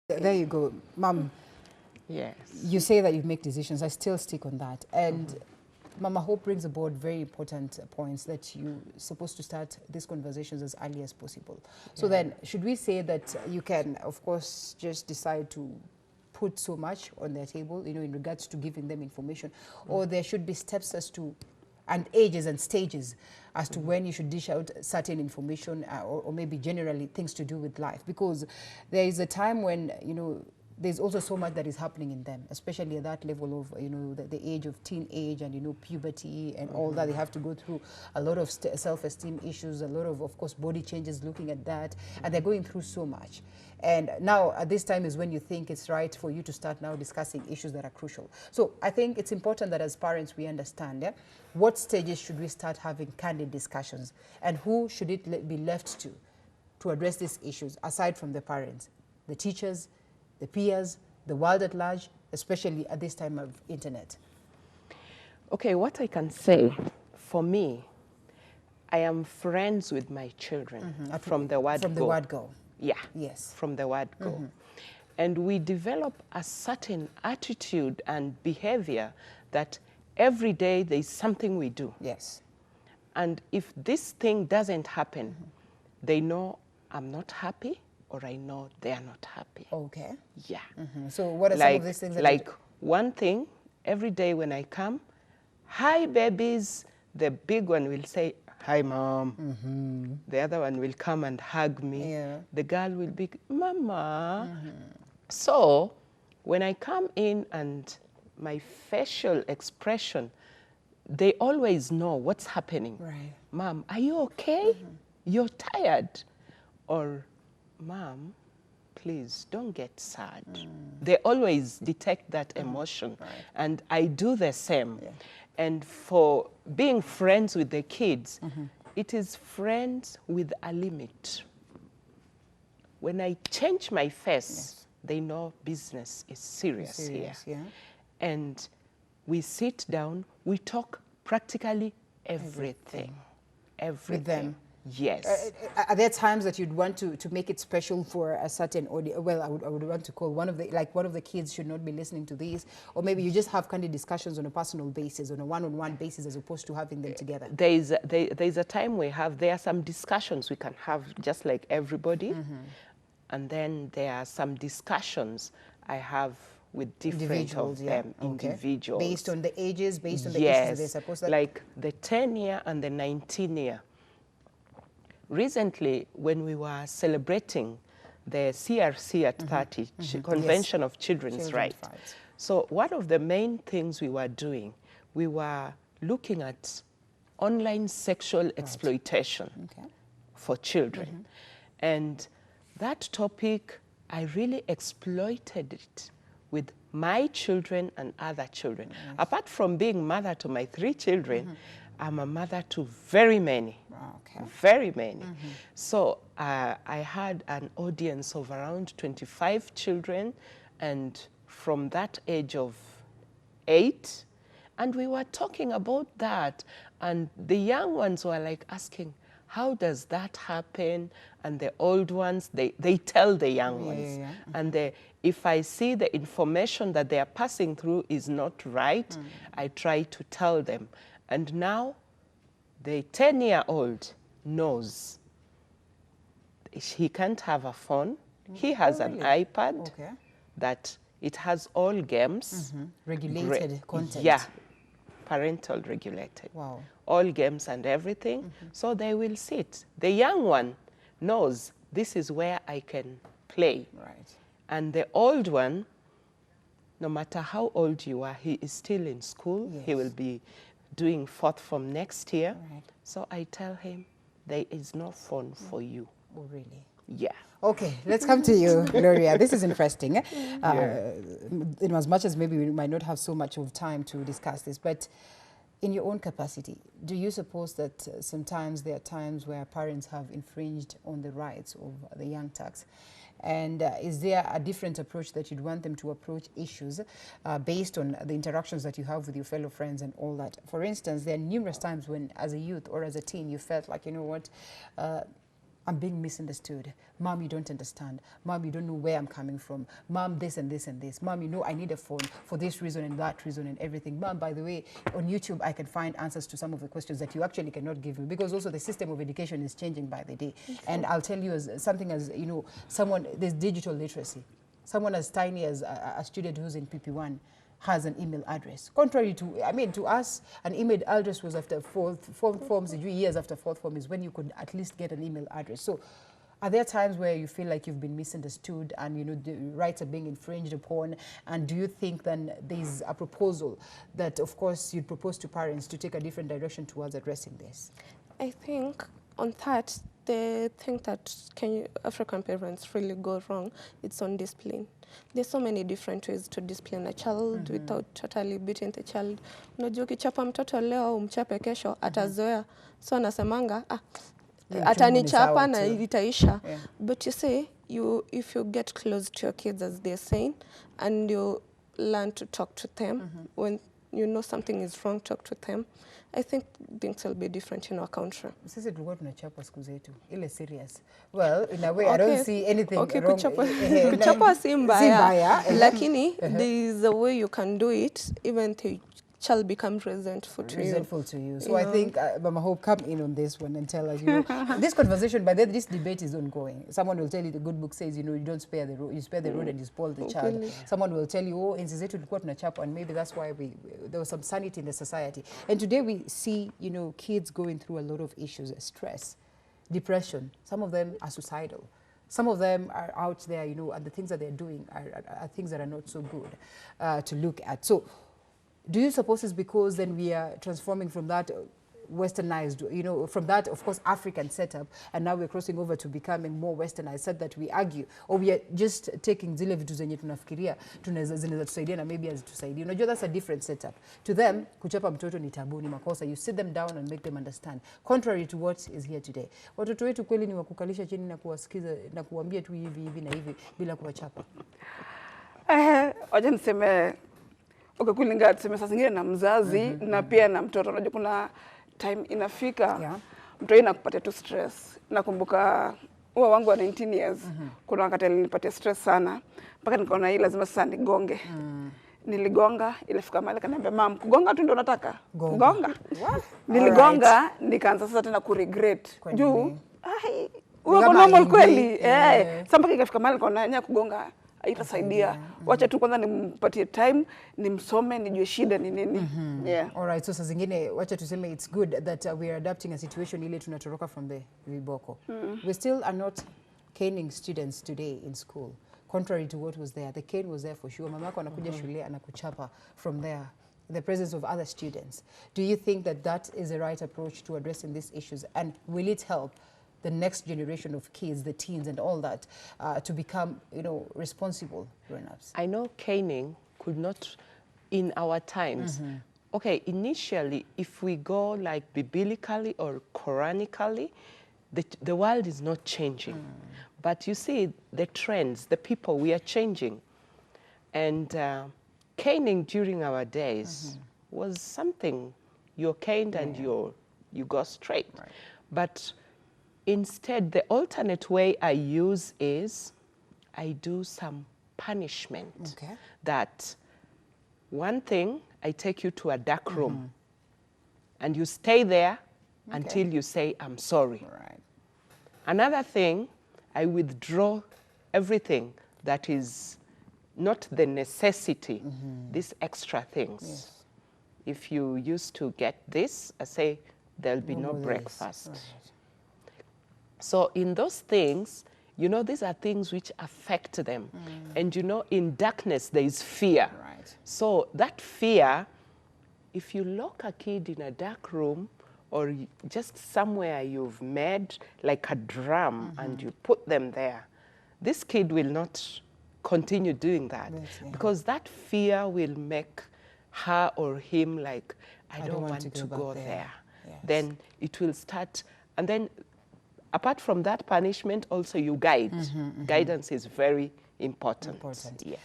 There you go, Mom. Yes. You say that you make decisions. I still stick on that. And Mama Hope brings aboard very important points that you're supposed to start these conversations as early as possible. So then, should we say that you can, of course, just decide to put so much on their table, you know, in regards to giving them information, or there should be steps as to, and ages and stages as to when you should dish out certain information or maybe generally things to do with life? Because there is a time when, you know, there's also so much that is happening in them, especially at that level of, you know, the age of teenage and, you know, puberty and all that. They have to go through a lot of self-esteem issues, a lot of course, body changes looking at that, and they're going through so much. And now at this time is when you think it's right for you to start now discussing issues that are crucial. So I think it's important that as parents we understand what stages should we start having candid discussions, and who should it be left to address these issues aside from the parents, the teachers, the peers, the world at large, especially at this time of internet? Okay, what I can say, for me, I am friends with my children from the word go. From the word go. Yeah. Yes. From the word go. And we develop a certain attitude and behavior that every day there's something we do. Yes. And if this thing doesn't happen, they know I'm not happy, or I know they are not happy. Okay. Yeah. So what are some of these things that like one thing, every day when I come, hi babies, the big one will say, hi mom. The other one will come and hug me. Yeah. The girl will be, mama. So when I come in and my facial expression, they always know what's happening. Right. Mom, are you okay? You're tired. Or, Mom, please don't get sad. They always detect that emotion. Right. And I do the same. Yeah. And for being friends with the kids, it is friends with a limit. When I change my face, they know business is serious here. Yeah. And we sit down, we talk practically everything. With them? Yes. Are there times that you'd want to make it special for a certain audience? Well, I would want to call one of the kids should not be listening to these, or maybe you just have candid discussions on a personal basis, on a one-on-one basis, as opposed to having them together. There's a time there are some discussions we can have just like everybody, and then there are some discussions I have with different of them, individuals. Based on the ages, based on the issues that they're supposed to... like the 10-year and the 19-year. Recently, when we were celebrating the CRC at 30, Convention of Children's Rights. So one of the main things we were doing, we were looking at online sexual exploitation for children. And that topic, I really exploited it with my children and other children. Apart from being mother to my 3 children, I'm a mother to very many, very many. So I had an audience of around 25 children, and from that age of 8, and we were talking about that, and the young ones were like asking, how does that happen? And the old ones, they tell the young ones. And if I see the information that they are passing through is not right, I try to tell them. And now the 10-year-old knows he can't have a phone. He has an iPad that it has all games. Regulated content. Yeah, parental regulated. Wow. All games and everything. So they will sit. The young one knows this is where I can play. Right. And the old one, no matter how old you are, he is still in school. He will be doing 4th form next year. Right. So I tell him, there is no phone for you. Oh, really? Yeah. Okay, let's come to you, Gloria. This is interesting. In as much as maybe we might not have so much of time to discuss this, but in your own capacity, do you suppose that sometimes there are times where parents have infringed on the rights of the young turks? And is there a different approach that you'd want them to approach issues based on the interactions that you have with your fellow friends and all that? For instance, there are numerous times when, as a youth or as a teen, you felt like, you know what, I'm being misunderstood. Mom, you don't understand. Mom, you don't know where I'm coming from. Mom, this and this and this. Mom, you know I need a phone for this reason and that reason and everything. Mom, by the way, on YouTube, I can find answers to some of the questions that you actually cannot give me, because also the system of education is changing by the day. Okay. And I'll tell you as something as, you know, there's digital literacy. Someone as tiny as a student who's in PP1 has an email address. Contrary to, I mean, to us, an email address was after fourth forms, years after fourth form is when you could at least get an email address. So are there times where you feel like you've been misunderstood and, you know, the rights are being infringed upon? And do you think then there's a proposal that, of course, you'd propose to parents to take a different direction towards addressing this? I think on that, the thing that African parents really go wrong, it's on discipline. There's so many different ways to discipline a child without totally beating the child. Unajua ukichapa mtoto leo umchape kesho atazoea. So anasemanga atanichapa na itaisha. Yeah. But you say if you get close to your kids, as they're saying, and you learn to talk to them when you know something is wrong, talk to them. I think things will be different in our country. Sisi tulikuwa tunachapa siku zetu ile serious. Well, in a way, I don't see anything wrong. Kuchapa si mbaya, lakini there is a way you can do it, even the child becomes resentful to you. So I think Mama Hope, come in on this one and tell us, you know, this conversation, by then this debate is ongoing. Someone will tell you the good book says, you know, you don't spare the road, you spare the road and you spoil the child. Someone will tell you, oh, enzi zetu tulikuwa tunachapa, and maybe that's why there was some sanity in the society. And today we see, you know, kids going through a lot of issues, stress, depression. Some of them are suicidal. Some of them are out there, you know, and the things that they're doing are things that are not so good to look at. So do you suppose it's because then we are transforming from that Westernized, you know, from that, of course, African setup, and now we're crossing over to becoming more Westernized, said that we argue, or we are just taking zile vitu zenye tunafikiria zinaweza tusaidia na maybe hazitusaidii. Unajua, that's a different setup. To them, kuchapa mtoto ni tabu, ni makosa. You sit them down and make them understand. Contrary to what is here today. Watoto wetu kweli ni wakukalisha chini na kuwasikiza na kuambia tu hivi na hivi bila kuwachapa. Wacha niseme kulingana tuseme saa zingine na mzazi na pia na mtoto. Unajua kuna time inafika mtoto inakupatia tu stress. Nakumbuka huwa wangu wa 19 years kuna wakati alinipatia stress sana mpaka nikaona hii lazima sasa nigonge. Niligonga, ilifika mahali kaniambia, "Mom, kugonga tu ndio nataka." Kugonga. Niligonga, nikaanza sasa tena kuregret. Juu uko normal kweli. Sasa mpaka ikafika mahali nikaona kugonga itasaidia. Wacha tu kwanza nimpatie time, nimsome, nijue shida ni nini. All right, so saa zingine wacha tuseme it's good that we are adapting a situation ile tunatoroka from the viboko. We still are not caning students today in school. Contrary to what was there. The cane was there for sure. Mama yako anakuja shule anakuchapa from there in the presence of other students. Do you think that that is the right approach to addressing these issues, and will it help the next generation of kids, the teens and all that, to become, you know, responsible grown-ups? I know caning could not, in our times, okay, initially, if we go like biblically or Quranically, the world is not changing. But you see, the trends, the people, we are changing. And caning during our days was something, you're caned and you go straight. Right. But instead, the alternate way I use is I do some punishment. Okay. That one thing, I take you to a dark room and you stay there until you say, "I'm sorry." Right. Another thing, I withdraw everything that is not the necessity, these extra things. Yes. If you used to get this, I say, there'll be no breakfast. Right. So in those things, you know, these are things which affect them. And you know, in darkness, there is fear. Right. So that fear, if you lock a kid in a dark room or just somewhere you've made like a drum and you put them there, this kid will not continue doing that. Because that fear will make her or him like, I don't want to go there. Yes. Then it will start, and then apart from that punishment, also you guide. Guidance is very important. Yes.